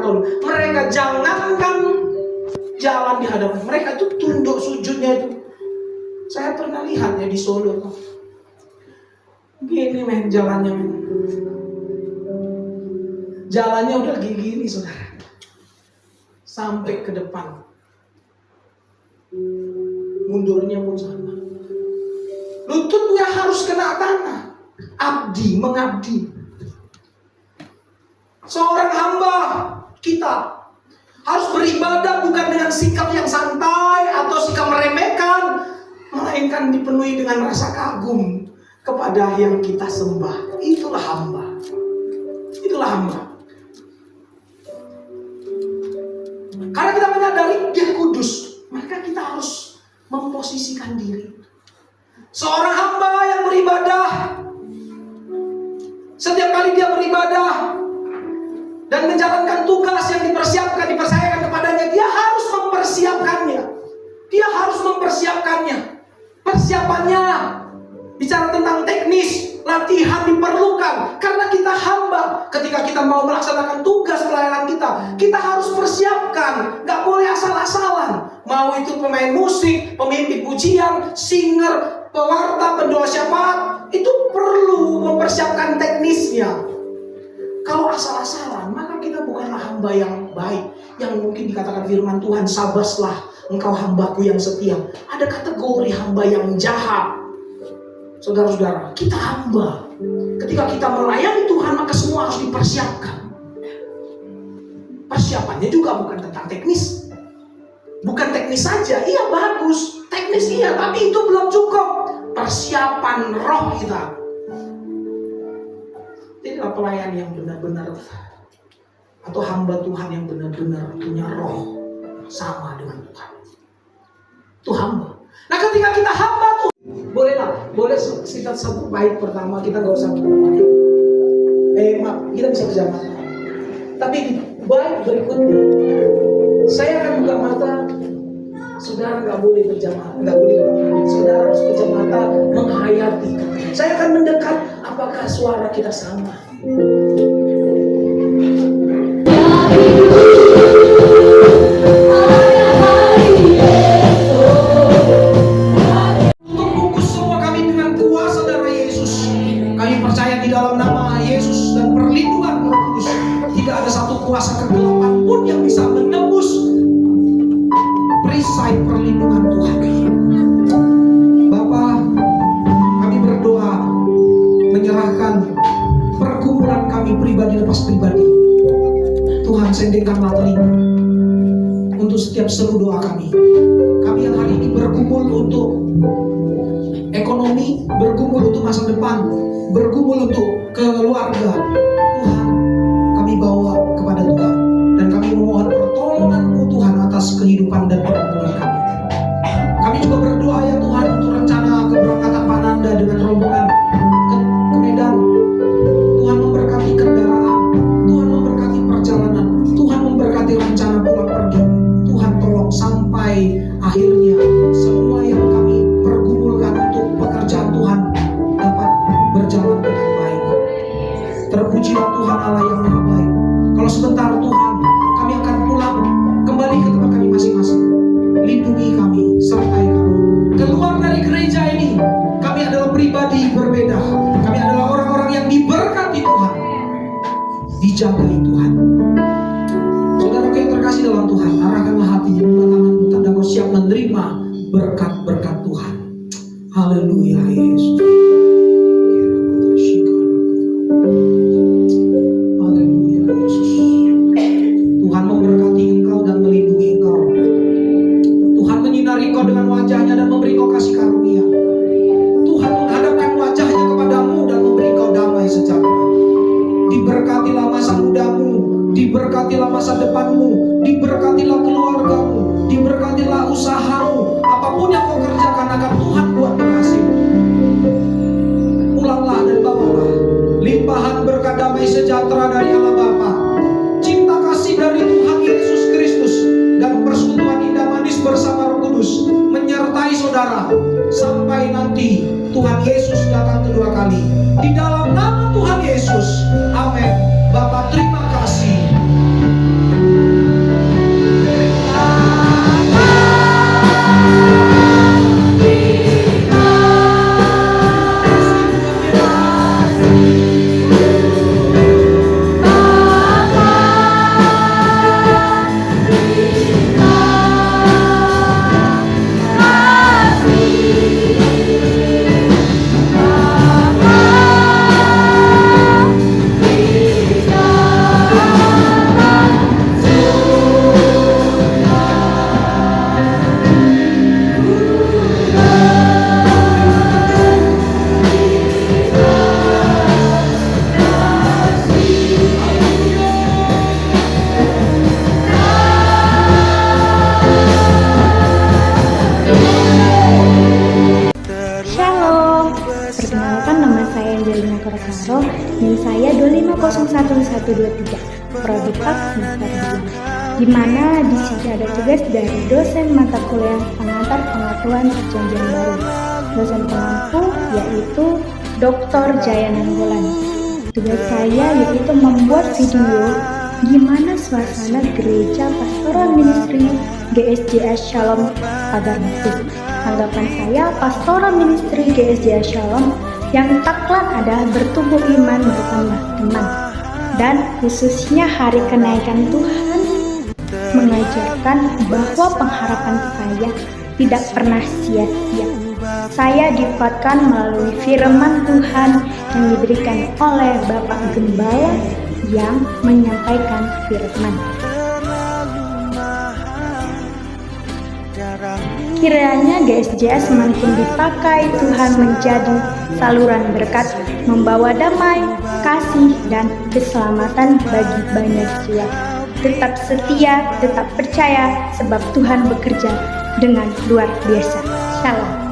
Katolik. Mereka jangankan jalan di hadapan mereka, itu tunduk sujudnya itu. Saya pernah lihat ya di Solo tuh. Gini men jalannya men. Jalannya udah gini saudara. Sampai ke depan. Mundurnya pun sama. Lututnya harus kena tanah. Abdi, mengabdi. Seorang hamba kita harus beribadah bukan dengan sikap yang santai atau sikap meremehkan, melainkan dipenuhi dengan rasa kagum kepada yang kita sembah. Itulah hamba. Itulah hamba. Karena kita menyadari Dia kudus, maka kita harus memposisikan diri. Seorang hamba yang beribadah, setiap kali dia beribadah dan menjalankan tugas yang dipercayakan kepadanya, dia harus mempersiapkannya. Dia harus mempersiapkannya. Persiapannya bicara tentang teknis, latihan diperlukan. Karena kita hamba, ketika kita mau melaksanakan tugas pelayanan kita harus persiapkan. Gak boleh asal-asalan. Mau itu pemain musik, pemimpin pujian, singer, pewarta, pendoa syafaat, itu perlu mempersiapkan teknisnya. Kalau asal-asalan, maka kita bukanlah hamba yang baik. Yang mungkin dikatakan firman Tuhan, sabaslah engkau hambaku yang setia. Ada kategori hamba yang jahat. Saudara-saudara, kita hamba. Ketika kita melayani Tuhan, maka semua harus dipersiapkan. Persiapannya juga bukan tentang teknis. Bukan teknis saja, iya bagus. Teknis iya, tapi itu belum cukup. Persiapan roh kita. Inilah pelayan yang benar-benar, atau hamba Tuhan yang benar-benar punya roh sama dengan Tuhan. Itu hamba. Nah ketika kita hamba tuh, boleh kita sebut baik pertama, kita gak usah maaf, kita bisa berjamaah. Tapi baik berikutnya, saya akan buka mata. Saudara nggak boleh berjamaah, nggak boleh berjamaah. Saudara harus berjamaah menghayati. Saya akan mendekat. Apakah suara kita sama? Untuk bungkus semua kami dengan kuasa darah Yesus. Kami percaya di dalam nama Yesus dan perlindungan Roh Kudus, tidak ada satu kuasa kegelapan pun yang bisa menembus perisai perlindungan Tuhan. Bapa, kami berdoa menyerahkan pergumulan kami pribadi lepas pribadi. Tuhan, sendirikanlah telinga untuk setiap seru doa kami. Kami yang hari ini bergumul untuk ekonomi, bergumul untuk masa depan, bergumul untuk keluarga. Tuhan, kami bawa kepada Tuhan dan kami memohon pertolongan-Mu Tuhan atas kehidupan dan pergumulan kami. Kami juga berdoa ya Tuhan untuk rencana keberangkatan Pak Nanda dengan rombongan ke Medan. Tuhan memberkati kendaraan, Tuhan memberkati perjalanan, Tuhan memberkati rencana pulang pergi. Tuhan tolong sampai akhirnya semua yang kami pergumulkan untuk pekerjaan Tuhan dapat berjalan dengan baik. Terpujilah Tuhan Allah yang Maha Baik. Kalau sebentar Tuhan, kami akan pulang kembali ke tempat kami masing-masing. Lindungi kami, sertai kami. Keluar dari gereja ini, kami adalah pribadi berbeda. Kami adalah orang-orang yang diberkati Tuhan, dijagai Tuhan. Saudara yang terkasih dalam Tuhan, arahkanlah hati, buka tanganmu, tanda kau siap menerima berkat-berkat Tuhan. Haleluya Yesus. Tuhan memberkati engkau dan melindungi engkau. Tuhan menyinari engkau dengan wajahnya dan memberi engkau kasih karunia. Tuhan menghadapkan wajahnya kepadamu dan memberi engkau damai sejahtera. Diberkatilah masa mudamu, diberkatilah masa depanmu, diberkatilah keluargamu, diberkatilah usahamu. Apapun yang kau kerjakan akan Tuhan buat berhasil. Pulanglah dan bawalah limpahan berkat damai sejahtera dari Allah Bapa, cinta kasih dari Tuhan Yesus Kristus, dan persekutuan indah manis bersama Roh Kudus menyertai saudara sampai nanti Tuhan Yesus datang kedua kali. Di dalam nama Tuhan Yesus, amin. Bapa terima kasih. Saro, NIM saya 2501123, Prodi Pak semester 2, di mana di sini ada tugas dari dosen mata kuliah pengantar pengetahuan perjanjian baru. Dosen pengampu yaitu Dr. Jaya Nanggolan. Tugas saya yaitu membuat video gimana suasana gereja pastoral ministry GSJA Shalom Pagar Batu. Tanggapan saya, pastoral ministry GSJA Shalom yang taklan adalah bertumbuh iman bertambah teman, dan khususnya hari kenaikan Tuhan mengajarkan bahwa pengharapan saya tidak pernah sia-sia. Saya dikuatkan melalui firman Tuhan yang diberikan oleh Bapak Gembala yang menyampaikan firman. Kiranya GSJA semakin dipakai Tuhan menjadi saluran berkat, membawa damai, kasih, dan keselamatan bagi banyak jiwa. Tetap setia, tetap percaya, sebab Tuhan bekerja dengan luar biasa. Shalom.